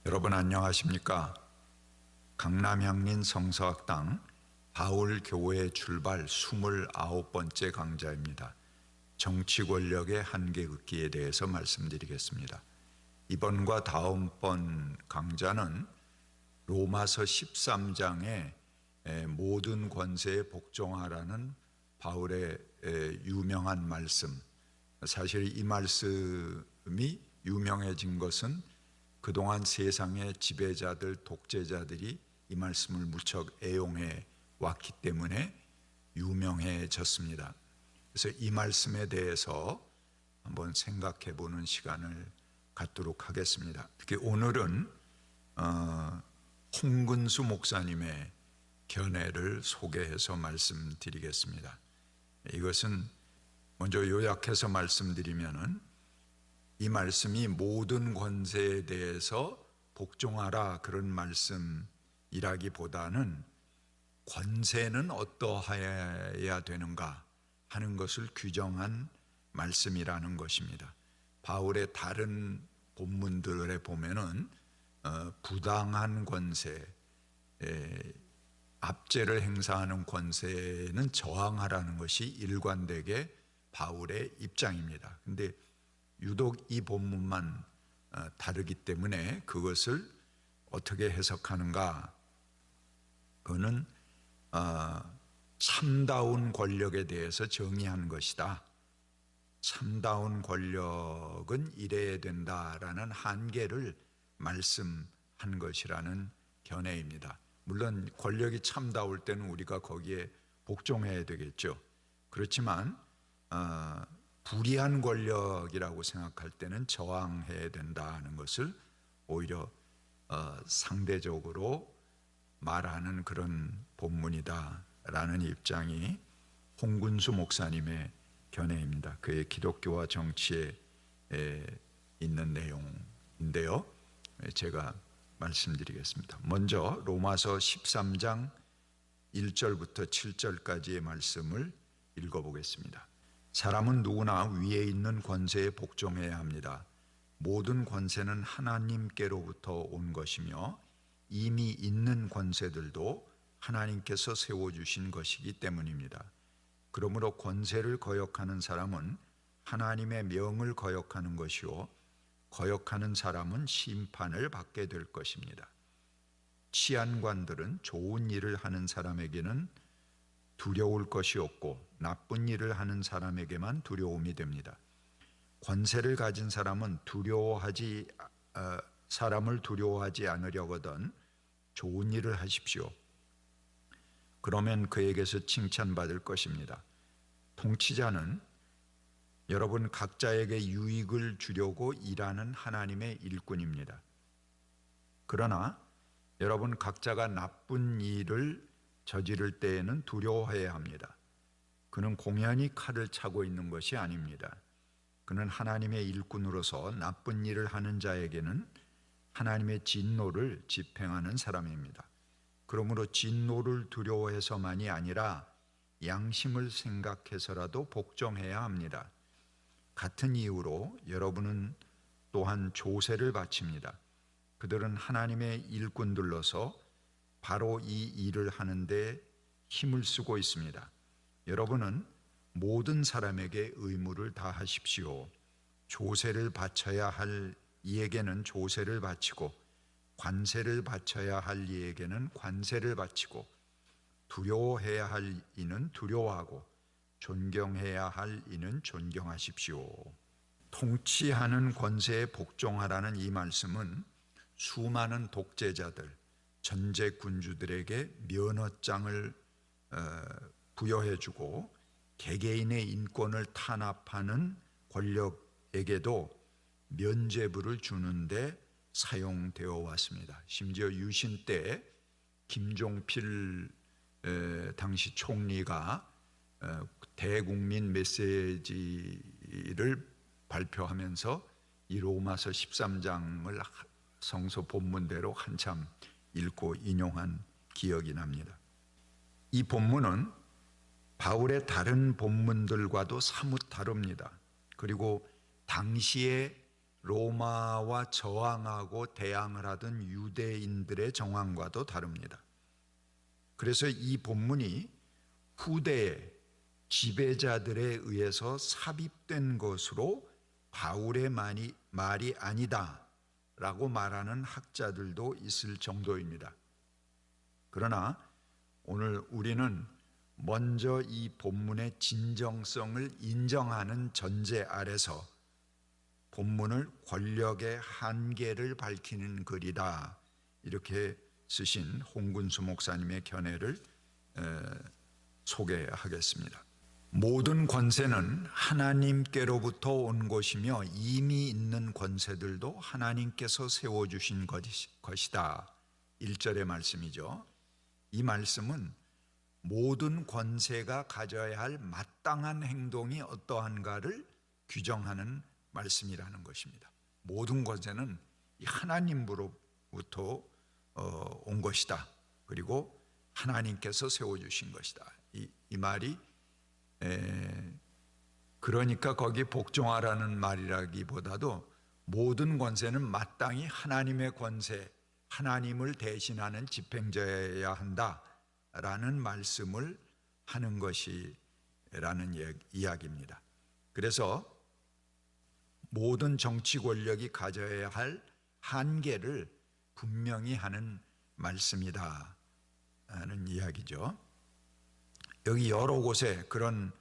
여러분 안녕하십니까? 강남향린 성서학당 바울교회 출발 29번째 강좌입니다. 정치 권력의 한계 긋기에 대해서 말씀드리겠습니다. 이번과 다음번 강좌는 로마서 13장의 모든 권세에 복종하라는 바울의 유명한 말씀, 사실 이 말씀이 유명해진 것은 그동안 세상의 지배자들, 독재자들이 이 말씀을 무척 애용해 왔기 때문에 유명해졌습니다. 그래서 이 말씀에 대해서 한번 생각해 보는 시간을 갖도록 하겠습니다. 특히 오늘은 홍근수 목사님의 견해를 소개해서 말씀드리겠습니다. 이것은 먼저 요약해서 말씀드리면은 이 말씀이 모든 권세에 대해서 복종하라 그런 말씀이라기보다는 권세는 어떠해야 되는가 하는 것을 규정한 말씀이라는 것입니다. 바울의 다른 본문들에 보면은 부당한 권세, 압제를 행사하는 권세는 저항하라는 것이 일관되게 바울의 입장입니다. 그런데 유독 이 본문만 다르기 때문에 그것을 어떻게 해석하는가? 그거는 참다운 권력에 대해서 정의한 것이다. 참다운 권력은 이래야 된다라는 한계를 말씀한 것이라는 견해입니다. 물론 권력이 참다울 때는 우리가 거기에 복종해야 되겠죠. 그렇지만 불의한 권력이라고 생각할 때는 저항해야 된다는 것을 오히려 상대적으로 말하는 그런 본문이다라는 입장이 홍근수 목사님의 견해입니다. 그의 기독교와 정치에 있는 내용인데요. 제가 말씀드리겠습니다. 먼저 로마서 13장 1절부터 7절까지의 말씀을 읽어보겠습니다. 사람은 누구나 위에 있는 권세에 복종해야 합니다. 모든 권세는 하나님께로부터 온 것이며 이미 있는 권세들도 하나님께서 세워주신 것이기 때문입니다. 그러므로 권세를 거역하는 사람은 하나님의 명을 거역하는 것이요 거역하는 사람은 심판을 받게 될 것입니다. 치안관들은 좋은 일을 하는 사람에게는 두려울 것이 없고 나쁜 일을 하는 사람에게만 두려움이 됩니다. 권세를 가진 사람은 사람을 두려워하지 않으려거든 좋은 일을 하십시오. 그러면 그에게서 칭찬받을 것입니다. 통치자는 여러분 각자에게 유익을 주려고 일하는 하나님의 일꾼입니다. 그러나 여러분 각자가 나쁜 일을 저지를 때에는 두려워해야 합니다. 그는 공연히 칼을 차고 있는 것이 아닙니다. 그는 하나님의 일꾼으로서 나쁜 일을 하는 자에게는 하나님의 진노를 집행하는 사람입니다. 그러므로 진노를 두려워해서만이 아니라 양심을 생각해서라도 복종해야 합니다. 같은 이유로 여러분은 또한 조세를 바칩니다. 그들은 하나님의 일꾼들로서 바로 이 일을 하는데 힘을 쓰고 있습니다. 여러분은 모든 사람에게 의무를 다하십시오. 조세를 바쳐야 할 이에게는 조세를 바치고 관세를 바쳐야 할 이에게는 관세를 바치고 두려워해야 할 이는 두려워하고 존경해야 할 이는 존경하십시오. 통치하는 권세에 복종하라는 이 말씀은 수많은 독재자들, 전제군주들에게 면허장을 부여해주고 개개인의 인권을 탄압하는 권력에게도 면죄부를 주는데 사용되어 왔습니다. 심지어 유신 때 김종필 당시 총리가 대국민 메시지를 발표하면서 이 로마서 13장을 성서 본문대로 한참 읽고 인용한 기억이 납니다. 이 본문은 바울의 다른 본문들과도 사뭇 다릅니다. 그리고 당시의 로마와 저항하고 대항을 하던 유대인들의 정황과도 다릅니다. 그래서 이 본문이 후대의 지배자들에 의해서 삽입된 것으로 바울의 말이 아니다라고 말하는 학자들도 있을 정도입니다. 그러나 오늘 우리는 먼저 이 본문의 진정성을 인정하는 전제 아래서 본문을 권력의 한계를 밝히는 글이다, 이렇게 쓰신 홍근수 목사님의 견해를 소개하겠습니다. 모든 권세는 하나님께로부터 온 것이며 이미 있는 권세들도 하나님께서 세워주신 것이다. 1절의 말씀이죠. 이 말씀은 모든 권세가 가져야 할 마땅한 행동이 어떠한가를 규정하는 말씀이라는 것입니다. 모든 권세는 하나님으로부터 온 것이다. 그리고 하나님께서 세워주신 것이다. 이 말이 그러니까 거기 복종하라는 말이라기보다도 모든 권세는 마땅히 하나님의 권세, 하나님을 대신하는 집행자여야 한다라는 말씀을 하는 것이라는 이야기입니다. 그래서 모든 정치 권력이 가져야 할 한계를 분명히 하는 말씀이다 하는 이야기죠. 여기 여러 곳에 그런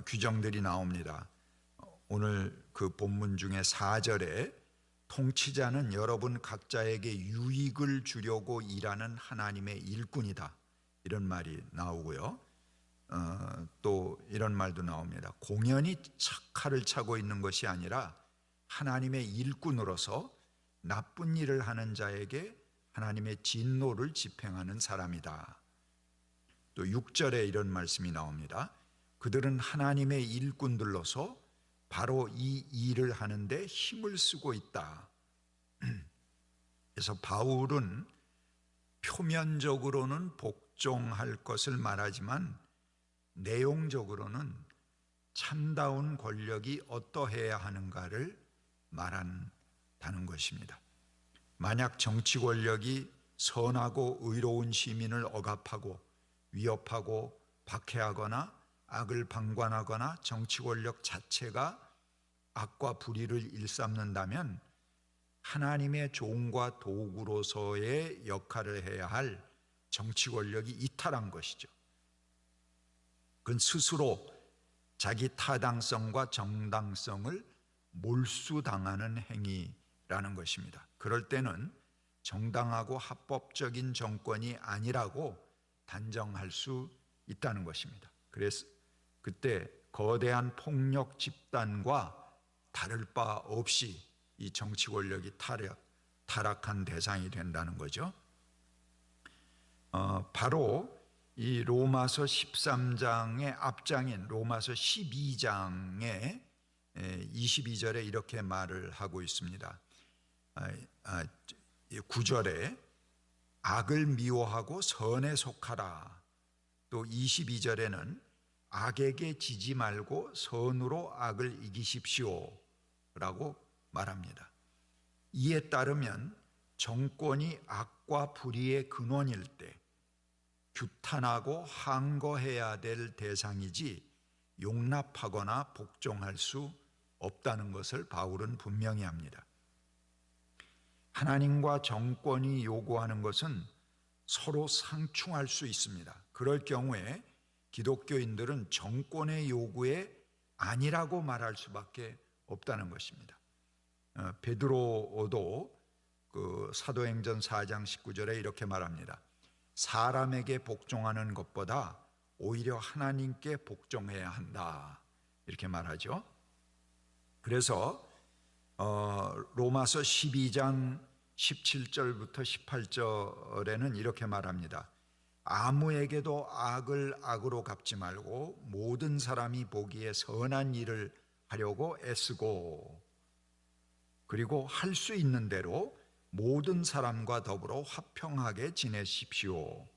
규정들이 나옵니다. 오늘 그 본문 중에 4절에 통치자는 여러분 각자에게 유익을 주려고 일하는 하나님의 일꾼이다, 이런 말이 나오고요. 또 이런 말도 나옵니다. 공연히 칼을 차고 있는 것이 아니라 하나님의 일꾼으로서 나쁜 일을 하는 자에게 하나님의 진노를 집행하는 사람이다. 또 6절에 이런 말씀이 나옵니다. 그들은 하나님의 일꾼들로서 바로 이 일을 하는데 힘을 쓰고 있다. 그래서 바울은 표면적으로는 복종할 것을 말하지만 내용적으로는 참다운 권력이 어떠해야 하는가를 말한다는 것입니다. 만약 정치 권력이 선하고 의로운 시민을 억압하고 위협하고 박해하거나 악을 방관하거나 정치 권력 자체가 악과 불의를 일삼는다면 하나님의 종과 도구로서의 역할을 해야 할 정치 권력이 이탈한 것이죠. 그건 스스로 자기 타당성과 정당성을 몰수당하는 행위라는 것입니다. 그럴 때는 정당하고 합법적인 정권이 아니라고 단정할 수 있다는 것입니다. 그래서 그때 거대한 폭력 집단과 다를 바 없이 이 정치 권력이 타락한 대상이 된다는 거죠. 바로 이 로마서 13장의 앞장인 로마서 12장의 22절에 이렇게 말을 하고 있습니다. 9절에 악을 미워하고 선에 속하라. 또 22절에는 악에게 지지 말고 선으로 악을 이기십시오 라고 말합니다. 이에 따르면 정권이 악과 불의의 근원일 때 규탄하고 항거해야 될 대상이지 용납하거나 복종할 수 없다는 것을 바울은 분명히 합니다. 하나님과 정권이 요구하는 것은 서로 상충할 수 있습니다. 그럴 경우에 기독교인들은 정권의 요구에 아니라고 말할 수밖에 없다는 것입니다. 베드로도 그 사도행전 4장 19절에 이렇게 말합니다. 사람에게 복종하는 것보다 오히려 하나님께 복종해야 한다, 이렇게 말하죠. 그래서 로마서 12장 17절부터 18절에는 이렇게 말합니다. 아무에게도 악을 악으로 갚지 말고 모든 사람이 보기에 선한 일을 하려고 애쓰고, 그리고 할 수 있는 대로 모든 사람과 더불어 화평하게 지내십시오.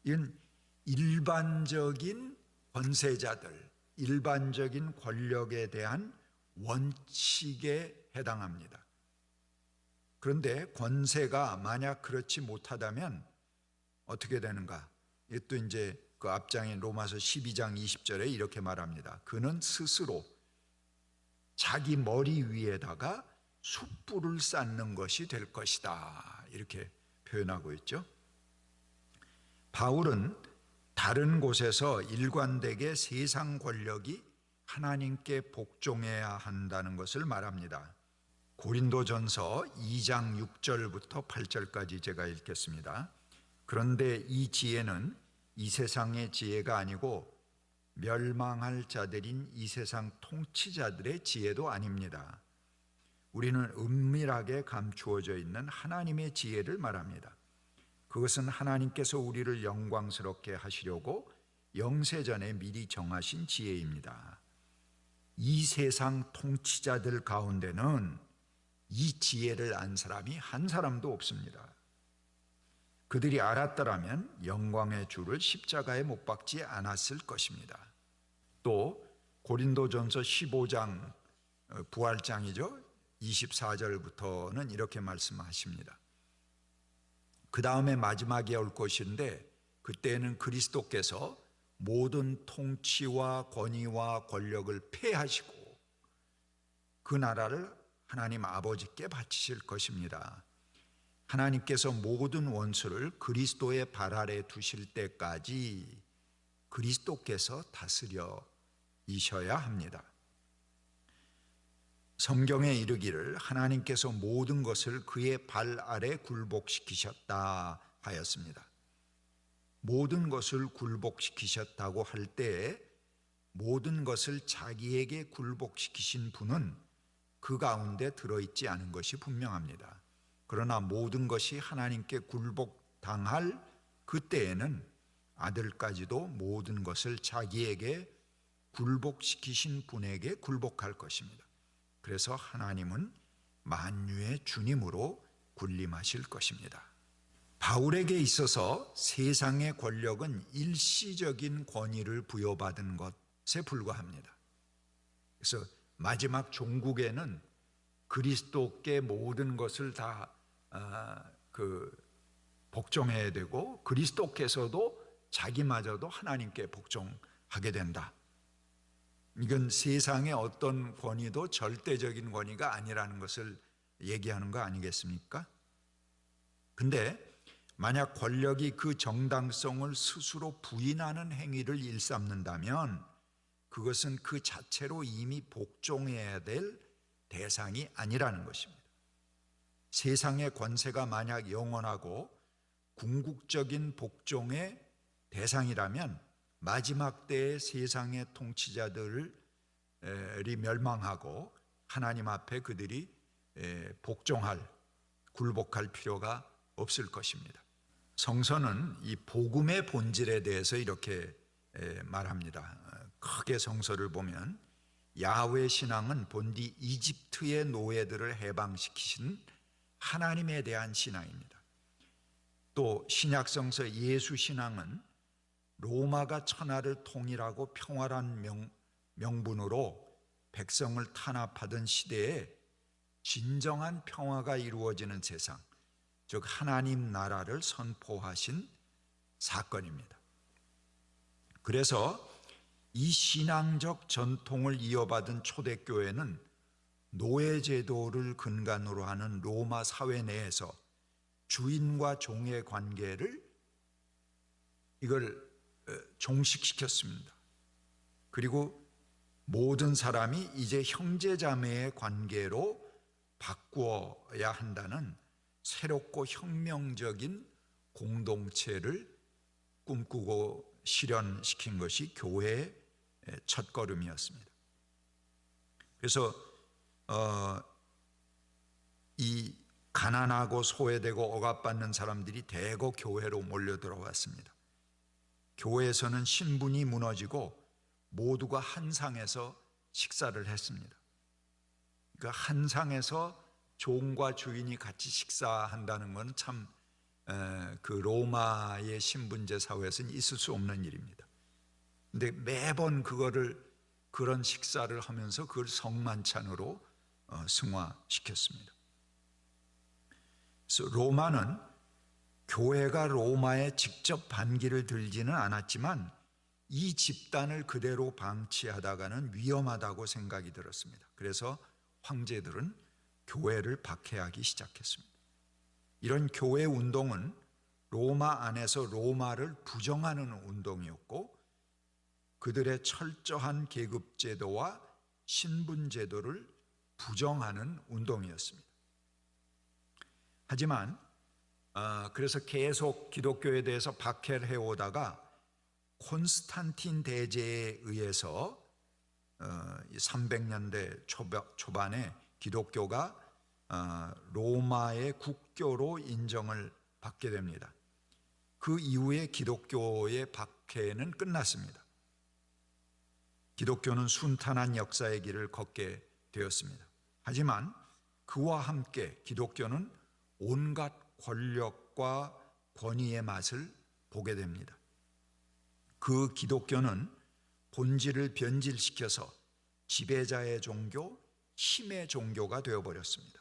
이건 일반적인 권세자들, 일반적인 권력에 대한 원칙의 해당합니다. 그런데 권세가 만약 그렇지 못하다면 어떻게 되는가? 이것도 이제 그 앞장인 로마서 12장 20절에 이렇게 말합니다. 그는 스스로 자기 머리 위에다가 숯불을 쌓는 것이 될 것이다. 이렇게 표현하고 있죠. 바울은 다른 곳에서 일관되게 세상 권력이 하나님께 복종해야 한다는 것을 말합니다. 고린도전서 2장 6절부터 8절까지 제가 읽겠습니다. 그런데 이 지혜는 이 세상의 지혜가 아니고 멸망할 자들인 이 세상 통치자들의 지혜도 아닙니다. 우리는 은밀하게 감추어져 있는 하나님의 지혜를 말합니다. 그것은 하나님께서 우리를 영광스럽게 하시려고 영세전에 미리 정하신 지혜입니다. 이 세상 통치자들 가운데는 이 지혜를 안 사람이 한 사람도 없습니다. 그들이 알았더라면 영광의 주를 십자가에 못 박지 않았을 것입니다. 또 고린도전서 15장 부활장이죠. 24절부터는 이렇게 말씀하십니다. 그 다음에 마지막에 올 것인데 그때는 그리스도께서 모든 통치와 권위와 권력을 폐하시고 그 나라를 하나님 아버지께 바치실 것입니다. 하나님께서 모든 원수를 그리스도의 발 아래 두실 때까지 그리스도께서 다스려 이셔야 합니다. 성경에 이르기를 하나님께서 모든 것을 그의 발 아래 굴복시키셨다 하였습니다. 모든 것을 굴복시키셨다고 할 때 모든 것을 자기에게 굴복시키신 분은 그 가운데 들어있지 않은 것이 분명합니다. 그러나 모든 것이 하나님께 굴복당할 그때에는 아들까지도 모든 것을 자기에게 굴복시키신 분에게 굴복할 것입니다. 그래서 하나님은 만유의 주님으로 군림하실 것입니다. 바울에게 있어서 세상의 권력은 일시적인 권위를 부여받은 것에 불과합니다. 그래서 마지막 종국에는 그리스도께 모든 것을 다 복종해야 되고 그리스도께서도 자기마저도 하나님께 복종하게 된다. 이건 세상의 어떤 권위도 절대적인 권위가 아니라는 것을 얘기하는 거 아니겠습니까? 근데 만약 권력이 그 정당성을 스스로 부인하는 행위를 일삼는다면 그것은 그 자체로 이미 복종해야 될 대상이 아니라는 것입니다. 세상의 권세가 만약 영원하고 궁극적인 복종의 대상이라면 마지막 때의 세상의 통치자들이 멸망하고 하나님 앞에 그들이 굴복할 필요가 없을 것입니다. 성서는 이 복음의 본질에 대해서 이렇게 말합니다. 크게 성서를 보면 야훼 신앙은 본디 이집트의 노예들을 해방시키신 하나님에 대한 신앙입니다. 또 신약성서 예수 신앙은 로마가 천하를 통일하고 평화란 명분으로 백성을 탄압하던 시대에 진정한 평화가 이루어지는 세상, 즉 하나님 나라를 선포하신 사건입니다. 그래서 이 신앙적 전통을 이어받은 초대교회는 노예제도를 근간으로 하는 로마 사회 내에서 주인과 종의 관계를 이걸 종식시켰습니다. 그리고 모든 사람이 이제 형제자매의 관계로 바꾸어야 한다는 새롭고 혁명적인 공동체를 꿈꾸고 실현시킨 것이 교회의 첫걸음이었습니다. 그래서 이 가난하고 소외되고 억압받는 사람들이 대거 교회로 몰려들어왔습니다. 교회에서는 신분이 무너지고 모두가 한 상에서 식사를 했습니다. 그러니까 한 상에서 종과 주인이 같이 식사한다는 건 참 그 로마의 신분제 사회에서는 있을 수 없는 일입니다. 근데 매번 그런 식사를 하면서 그걸 성만찬으로 승화시켰습니다. 그래서 로마는 교회가 로마에 직접 반기를 들지는 않았지만 이 집단을 그대로 방치하다가는 위험하다고 생각이 들었습니다. 그래서 황제들은 교회를 박해하기 시작했습니다. 이런 교회 운동은 로마 안에서 로마를 부정하는 운동이었고 그들의 철저한 계급제도와 신분제도를 부정하는 운동이었습니다. 하지만 그래서 계속 기독교에 대해서 박해를 해오다가 콘스탄틴 대제에 의해서 300년대 초반에 기독교가 로마의 국교로 인정을 받게 됩니다. 그 이후에 기독교의 박해는 끝났습니다. 기독교는 순탄한 역사의 길을 걷게 되었습니다. 하지만 그와 함께 기독교는 온갖 권력과 권위의 맛을 보게 됩니다. 그 기독교는 본질을 변질시켜서 지배자의 종교, 힘의 종교가 되어버렸습니다.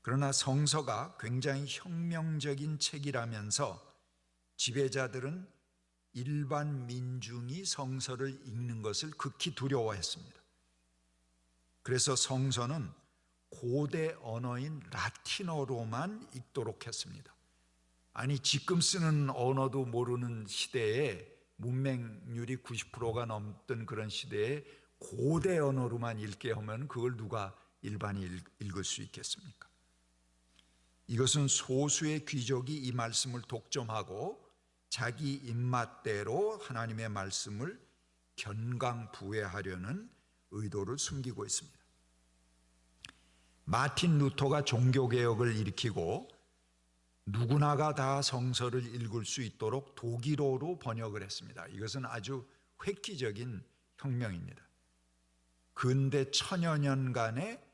그러나 성서가 굉장히 혁명적인 책이라면서 지배자들은 일반 민중이 성서를 읽는 것을 극히 두려워했습니다. 그래서 성서는 고대 언어인 라틴어로만 읽도록 했습니다. 아니 지금 쓰는 언어도 모르는 시대에 문맹률이 90%가 넘던 그런 시대에 고대 언어로만 읽게 하면 그걸 누가 일반이 읽을 수 있겠습니까? 이것은 소수의 귀족이 이 말씀을 독점하고 자기 입맛대로 하나님의 말씀을 견강부회하려는 의도를 숨기고 있습니다. 마틴 루터가 종교개혁을 일으키고 누구나가 다 성서를 읽을 수 있도록 독일어로 번역을 했습니다. 이것은 아주 획기적인 혁명입니다. 근대 천여 년간의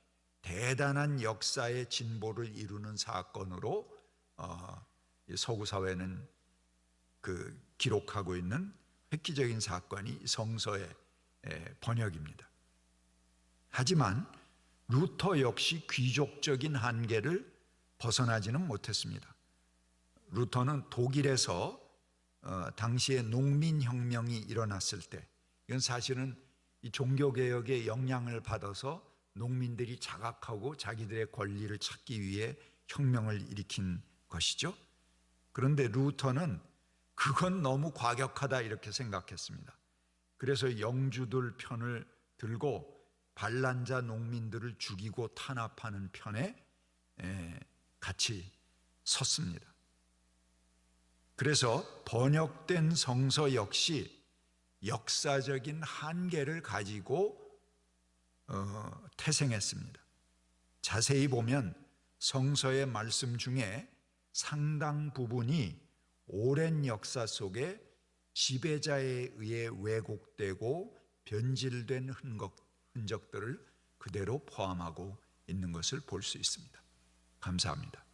대단한 역사의 진보를 이루는 사건으로 서구 사회는 기록하고 있는 획기적인 사건이 성서의 번역입니다. 하지만 루터 역시 귀족적인 한계를 벗어나지는 못했습니다. 루터는 독일에서 당시에 농민혁명이 일어났을 때, 이건 사실은 이 종교개혁의 영향을 받아서 농민들이 자각하고 자기들의 권리를 찾기 위해 혁명을 일으킨 것이죠. 그런데 루터는 그건 너무 과격하다 이렇게 생각했습니다. 그래서 영주들 편을 들고 반란자 농민들을 죽이고 탄압하는 편에 같이 섰습니다. 그래서 번역된 성서 역시 역사적인 한계를 가지고 태생했습니다. 자세히 보면 성서의 말씀 중에 상당 부분이 오랜 역사 속에 지배자에 의해 왜곡되고 변질된 흔적들을 그대로 포함하고 있는 것을 볼 수 있습니다. 감사합니다.